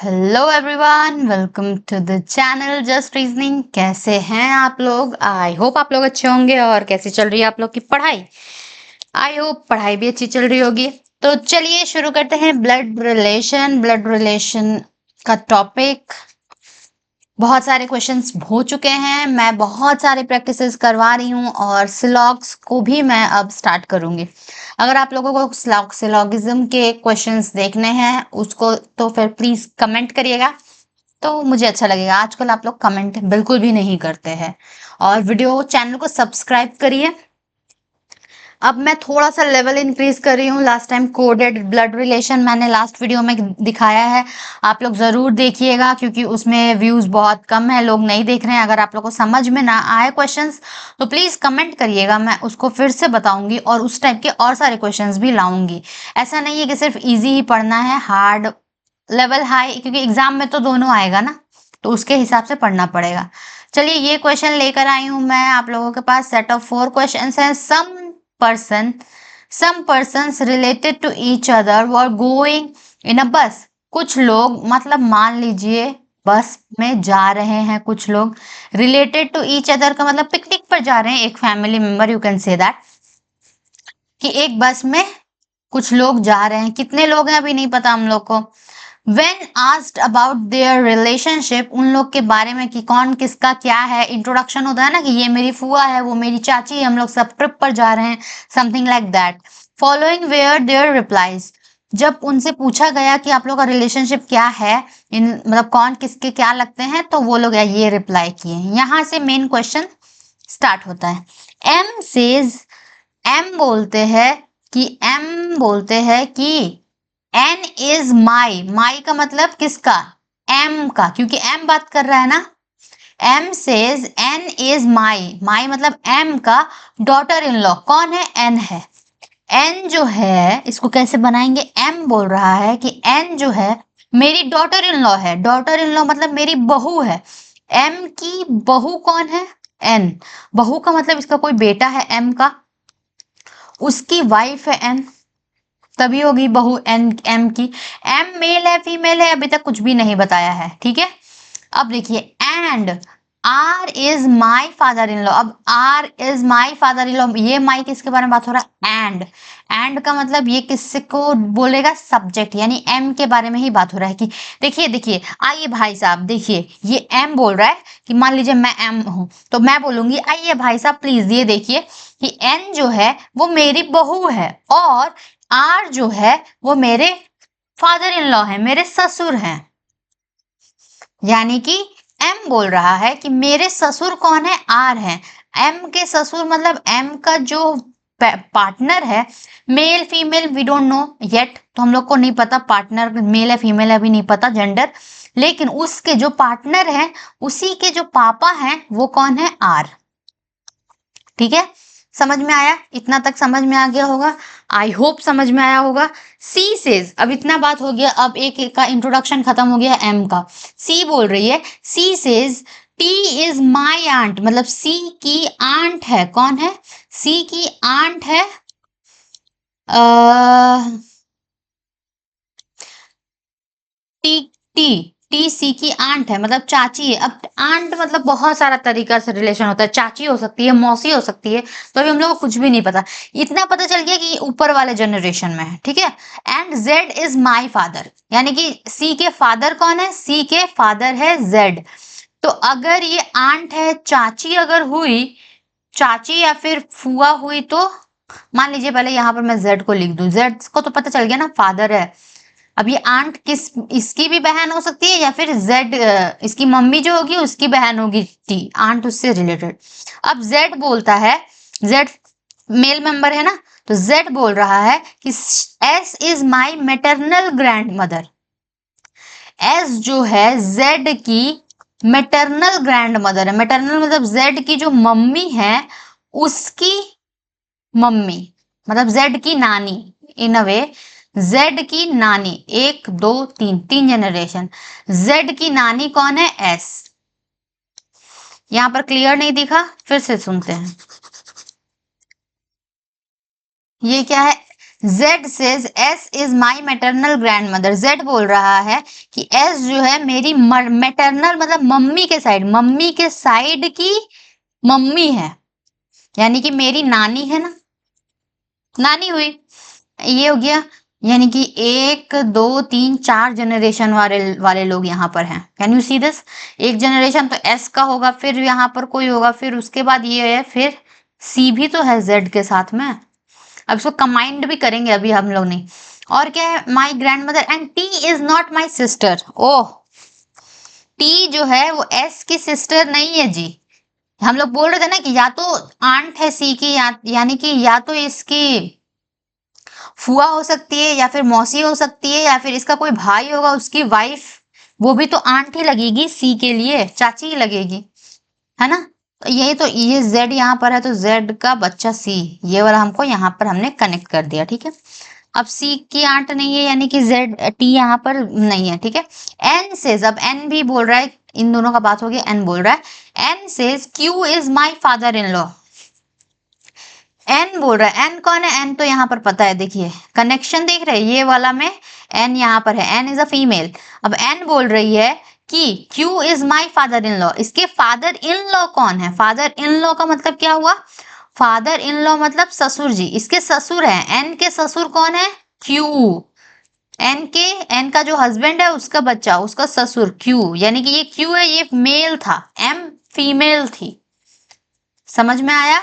Hello everyone, welcome to the channel just reasoning. कैसे हैं आप लोग? आई होप आप लोग अच्छे होंगे। और कैसी चल रही है आप लोग की पढ़ाई? आई होप पढ़ाई भी अच्छी चल रही होगी। तो चलिए शुरू करते हैं। ब्लड रिलेशन का टॉपिक। बहुत सारे क्वेश्चंस हो चुके हैं, मैं बहुत सारे प्रैक्टिसेस करवा रही हूँ और सिलॉग्स को भी मैं अब स्टार्ट करूंगी। अगर आप लोगों को सिलॉगिज्म के क्वेश्चंस देखने हैं उसको तो फिर प्लीज कमेंट करिएगा, तो मुझे अच्छा लगेगा। आजकल आप लोग कमेंट बिल्कुल भी नहीं करते हैं। और वीडियो चैनल को सब्सक्राइब करिए। अब मैं थोड़ा सा लेवल इंक्रीज कर रही हूँ। Last time coded blood relation मैंने लास्ट वीडियो में दिखाया है, आप लोग जरूर देखिएगा क्योंकि उसमें व्यूज बहुत कम है, लोग नहीं देख रहे हैं। अगर आप लोग को समझ में ना आए क्वेश्चंस तो प्लीज कमेंट करिएगा, मैं उसको फिर से बताऊंगी और उस टाइप के और सारे क्वेश्चंस भी लाऊंगी। ऐसा नहीं है कि सिर्फ इजी ही पढ़ना है, हार्ड लेवल हाई, क्योंकि एग्जाम में तो दोनों आएगा ना, तो उसके हिसाब से पढ़ना पड़ेगा। चलिए ये क्वेश्चन लेकर आई हूं मैं आप लोगों के पास। सेट ऑफ 4 क्वेश्चंस हैं। person some persons related to each other were going in a bus। कुछ लोग मतलब मान लीजिए बस में जा रहे हैं कुछ लोग। रिलेटेड टू ईच अदर का मतलब पिकनिक पर जा रहे हैं, एक family member, you can say that, कि एक बस में कुछ लोग जा रहे हैं। कितने लोग हैं अभी नहीं पता हम लोग को। When asked about their relationship, उन लोग के बारे में कि कौन किसका क्या है, इंट्रोडक्शन होता है ना कि ये मेरी फुआ है, वो मेरी चाची है, हम लोग सब ट्रिप पर जा रहे हैं, something like that. Following were their replies, जब उनसे पूछा गया कि आप लोग का रिलेशनशिप क्या है, इन मतलब कौन किसके क्या लगते हैं, तो वो लोग ये रिप्लाई किए। यहाँ से मेन क्वेश्चन स्टार्ट होता है। एम सेज, एम बोलते हैं कि एन इज माई। माई का मतलब किसका? एम का, क्योंकि एम बात कर रहा है ना। M says N is my, my मतलब एम का डॉटर इन लॉ। कौन है? एन है। एन जो है इसको कैसे बनाएंगे? एम बोल रहा है कि एन जो है मेरी डॉटर इन लॉ है। डॉटर इन लॉ मतलब मेरी बहू है। एम की बहू कौन है? एन। बहू का मतलब इसका कोई बेटा है एम का, उसकी वाइफ है एन, तभी होगी बहू एन एम की। एम मेल है फीमेल है अभी तक कुछ भी नहीं बताया है, ठीक है। अब देखिए and R is my father in law. अब R is my father in law, ये माई किसके बारे में बात हो रहा है? एंड का मतलब ये किससे को बोलेगा? सब्जेक्ट, यानी एम के बारे में ही बात हो रहा है। कि देखिए देखिए आइए भाई साहब, देखिए ये एम बोल रहा है कि मान लीजिए मैं एम हूं तो मैं बोलूंगी आइए भाई साहब प्लीज ये देखिए कि एन जो है वो मेरी बहू है और आर जो है वो मेरे फादर इन लॉ है, मेरे ससुर हैं। यानी कि एम बोल रहा है कि मेरे ससुर कौन है? आर है। एम के ससुर मतलब एम का जो पार्टनर है, male female we don't know yet, तो हम लोग को नहीं पता पार्टनर मेल है फीमेल है, अभी नहीं पता जेंडर, लेकिन उसके जो पार्टनर है उसी के जो पापा हैं वो कौन है? आर। ठीक है, समझ में आया? इतना तक समझ में आ गया होगा, आई होप समझ में आया होगा। सी सेज, अब इतना बात हो गया, अब एक का इंट्रोडक्शन खत्म हो गया एम का। सी बोल रही है, she says T is my aunt, मतलब सी की आंट है। कौन है? सी की आंट है टी। टी सी की आंट है मतलब चाची है। अब आंट मतलब बहुत सारा तरीका से रिलेशन होता है, चाची हो सकती है, मौसी हो सकती है, तो अभी हम लोग को कुछ भी नहीं पता। इतना पता चल गया कि ऊपर वाले जनरेशन में है, ठीक है। And Z is my father, यानी कि सी के फादर कौन है? सी के फादर है जेड। तो अगर ये आंट है, चाची अगर हुई, चाची या फिर फुआ हुई, तो मान लीजिए पहले यहाँ पर मैं जेड को लिख दूं, जेड को तो पता चल गया ना फादर है। अब ये आंट किस, इसकी भी बहन हो सकती है या फिर जेड इसकी मम्मी जो होगी उसकी बहन होगी टी, आंट उससे रिलेटेड। अब जेड बोलता है, जेड मेल मेंबर है ना, तो जेड बोल रहा है कि S is my maternal grand mother. S जो है जेड की मेटरनल ग्रैंड मदर है। मेटरनल मतलब जेड की जो मम्मी है उसकी मम्मी, मतलब जेड की नानी, इन अ वे जेड की नानी। एक दो तीन, तीन जनरेशन। जेड की नानी कौन है? एस। यहां पर क्लियर नहीं दिखा, फिर से सुनते हैं। ये क्या है? Z says S is my maternal grandmother. Z बोल रहा है कि S जो है मेरी मैटरनल मतलब मम्मी के साइड की मम्मी है, यानी कि मेरी नानी है ना, नानी हुई। ये हो गया, यानी कि 1 2 3 4 जनरेशन वाले लोग यहाँ पर हैं। Can you see this? एक जनरेशन तो S का होगा, फिर यहाँ पर कोई होगा, फिर उसके बाद ये है, फिर C भी तो है Z के साथ में। अब इसको कंबाइंड भी करेंगे अभी हम लोग नहीं। और क्या है? My grand mother and T is not my sister. Oh, T जो है वो S की सिस्टर नहीं है जी। हम लोग बोल रहे थे ना कि या तो आंट है C की, यानी कि या तो इसकी फुआ हो सकती है, या फिर मौसी हो सकती है, या फिर इसका कोई भाई होगा, उसकी वाइफ, वो भी तो आंट ही लगेगी C के लिए, चाची ही लगेगी, है ना। तो यही तो, ये Z यहाँ पर है तो Z का बच्चा C, ये वाला हमको यहाँ पर हमने कनेक्ट कर दिया, ठीक है। अब C की आंट नहीं है, यानी कि T यहाँ पर नहीं है, ठीक है। N सेज, अब N भी बोल रहा है, इन दोनों का बात हो गया, N बोल रहा है, N says Q is my father in law. N बोल रहा है, N कौन है? N तो यहाँ पर पता है, देखिए कनेक्शन देख रहे हैं, ये वाला में N यहाँ पर है, N इज अ फीमेल। अब N बोल रही है कि Q is my father in law. इसके फादर इन लॉ कौन है? फादर इन लॉ का मतलब क्या हुआ? फादर इन लॉ मतलब ससुर जी, इसके ससुर हैं। N के ससुर कौन है? Q। N का जो हस्बैंड है उसका बच्चा, उसका ससुर Q, यानी कि ये Q है, ये मेल था, M फीमेल थी। समझ में आया?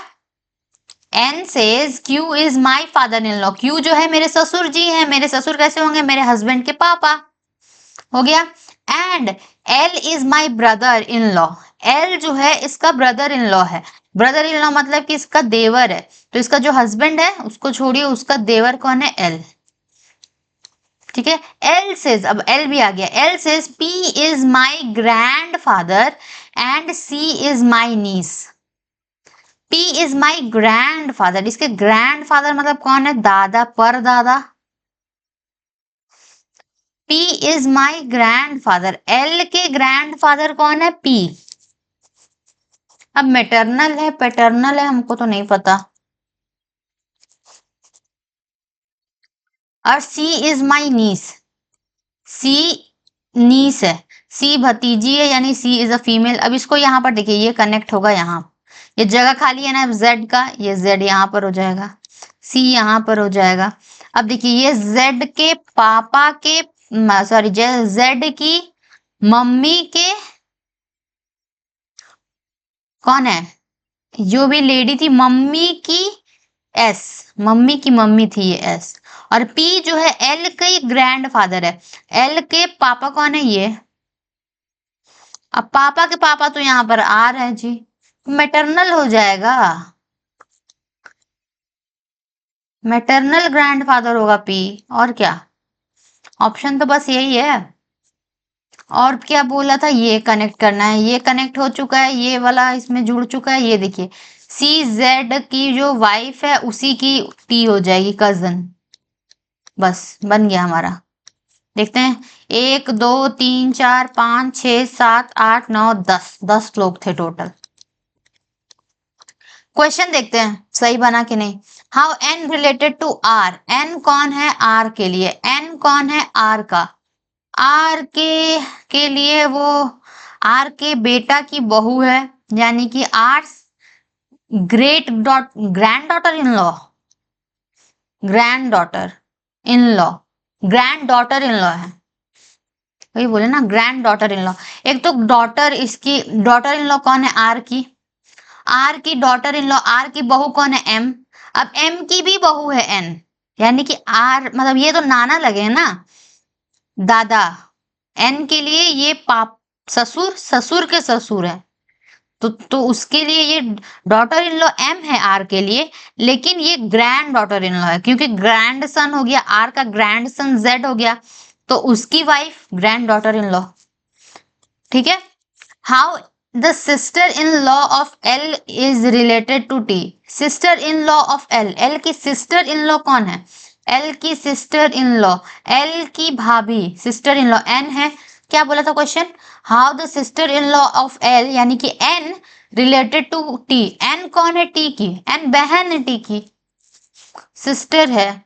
N says Q is my father in law। Q जो है मेरे ससुर जी हैं। मेरे ससुर कैसे होंगे? मेरे हस्बैंड के पापा। हो गया। And L is my brother in law। L जो है इसका ब्रदर इन लॉ है। ब्रदर इन लॉ मतलब कि इसका देवर है, तो इसका जो हस्बैंड है उसको छोड़िए, उसका देवर कौन है? L। ठीक है। L says, अब L भी आ गया। L says P is my grandfather and C is my niece। P is my grandfather। इसके ग्रैंडफादर मतलब कौन है? दादा, परदादा। P is my grandfather। L के ग्रैंडफादर कौन है? P। अब मैटरनल है पैटर्नल है हमको तो नहीं पता। और C is my niece। C नीस है, C भतीजी है, यानी C is a female। अब इसको यहाँ पर देखिए, ये कनेक्ट होगा यहाँ, ये जगह खाली है ना Z का, ये Z यहाँ पर हो जाएगा, C यहाँ पर हो जाएगा। अब देखिए ये Z के पापा के, सॉरी Z की मम्मी के कौन है? जो भी लेडी थी, मम्मी की S, मम्मी की मम्मी थी ये S। और P जो है L के ग्रैंड फादर है। L के पापा कौन है? ये। अब पापा के पापा तो यहाँ पर आ रहे हैं जी, मैटरनल हो जाएगा, मैटरनल ग्रैंडफादर होगा P। और क्या? ऑप्शन तो बस यही है। और क्या बोला था? ये कनेक्ट करना है, ये कनेक्ट हो चुका है, ये वाला इसमें जुड़ चुका है। ये देखिए CZ की जो वाइफ है उसी की T हो जाएगी, कजन। बस बन गया हमारा। देखते हैं, 1 2 3 4 5 6 7 8 9 10 लोग थे टोटल। क्वेश्चन देखते हैं सही बना कि नहीं। How N related to R। N कौन है R के लिए? N कौन है R का? R के लिए वो R के बेटा की बहू है, यानी कि R grand daughter in law, grand daughter in law, grand daughter in law है, वही बोले ना, ग्रैंड डॉटर इन लॉ। एक तो डॉटर, इसकी डॉटर इन लॉ कौन है? R की। R की डॉटर इन लॉ, R की बहू कौन है? M। अब M की भी बहू है N, यानी कि R मतलब ये तो नाना लगे ना, दादा। N के लिए ये ससुर, ससुर के ससुर है, तो उसके लिए ये डॉटर इन लॉ M है R के लिए, लेकिन ये ग्रैंड डॉटर इन लॉ है, क्योंकि ग्रैंड सन हो गया, R का ग्रैंड सन Z हो गया, तो उसकी wife granddaughter in law. ठीक है। How the sister in law of L is related to T। Sister in law of L, L की सिस्टर इन लॉ कौन है? L की सिस्टर इन लॉ, L की भाभी, सिस्टर इन लॉ N है। क्या बोला था question? How the sister in law of L, यानी कि N related to T। N कौन है? T की। N बहन है T की, सिस्टर है।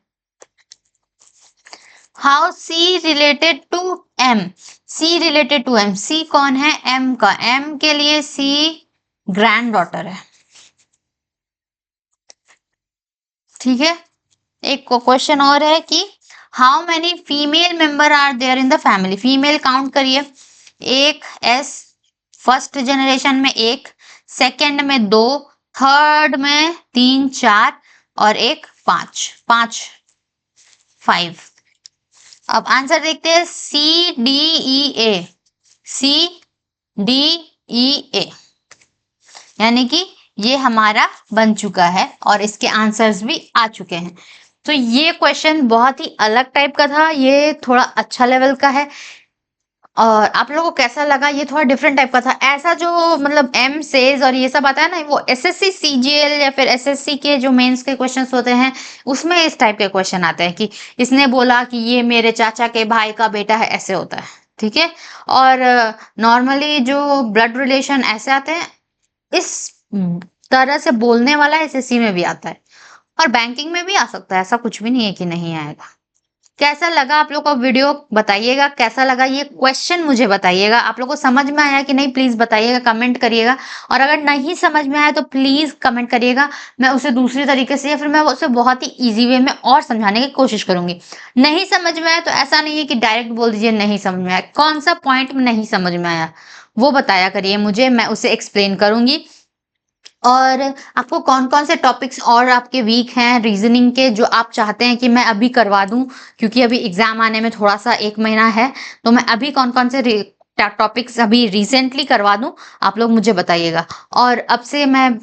How C related to M, C related to M, C कौन है, एम का, एम के लिए सी ग्रैंड डॉटर है, ठीक है। एक क्वेश्चन और है कि how many female member are there in the family, female count करिए, एक एस, फर्स्ट जनरेशन में एक, सेकंड में दो, थर्ड में तीन चार और एक पांच, पांच, 5। अब आंसर देखते हैं, सी डी ई ए, सी डी ई ए, यानी कि ये हमारा बन चुका है और इसके आंसर्स भी आ चुके हैं। तो ये क्वेश्चन बहुत ही अलग टाइप का था, ये थोड़ा अच्छा लेवल का है। और आप लोगों को कैसा लगा, ये थोड़ा डिफरेंट टाइप का था। ऐसा जो मतलब एम सेज और ये सब आता है ना, वो एसएससी सीजीएल या फिर एसएससी के जो मेंस के क्वेश्चंस होते हैं उसमें इस टाइप के क्वेश्चन आते हैं कि इसने बोला कि ये मेरे चाचा के भाई का बेटा है, ऐसे होता है, ठीक है। और नॉर्मली जो ब्लड रिलेशन ऐसे आते हैं, इस तरह से बोलने वाला एसएससी में भी आता है और बैंकिंग में भी आ सकता है, ऐसा कुछ भी नहीं है कि नहीं आएगा। कैसा लगा आप लोग को वीडियो बताइएगा, कैसा लगा ये क्वेश्चन मुझे बताइएगा, आप लोग को समझ में आया कि नहीं प्लीज बताइएगा, कमेंट करिएगा। और अगर नहीं समझ में आया तो प्लीज कमेंट करिएगा, मैं उसे दूसरी तरीके से या फिर मैं उसे बहुत ही इजी वे में और समझाने की कोशिश करूंगी। नहीं समझ में आया तो ऐसा नहीं है कि डायरेक्ट बोल दीजिए नहीं समझ में आया, कौन सा पॉइंट में नहीं समझ में आया वो बताया करिए मुझे, मैं उसे एक्सप्लेन करूंगी। और आपको कौन कौन से टॉपिक्स और आपके वीक हैं रीजनिंग के, जो आप चाहते हैं कि मैं अभी करवा दूं, क्योंकि अभी एग्जाम आने में थोड़ा सा 1 महीना है, तो मैं अभी कौन कौन से टॉपिक्स अभी रिसेंटली करवा दूं, आप लोग मुझे बताइएगा। और अब से मैं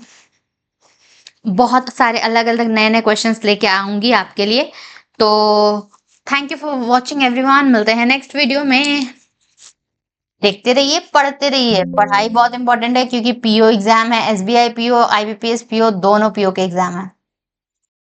बहुत सारे अलग अलग नए नए क्वेश्चंस लेके आऊंगी आपके लिए। तो thank you for watching everyone, मिलते हैं नेक्स्ट वीडियो में। देखते रहिए, पढ़ते रहिए, पढ़ाई बहुत इंपॉर्टेंट है, क्योंकि पीओ एग्जाम है, एसबीआई पीओ, आईबीपीएस पीओ, दोनों पीओ के एग्जाम है।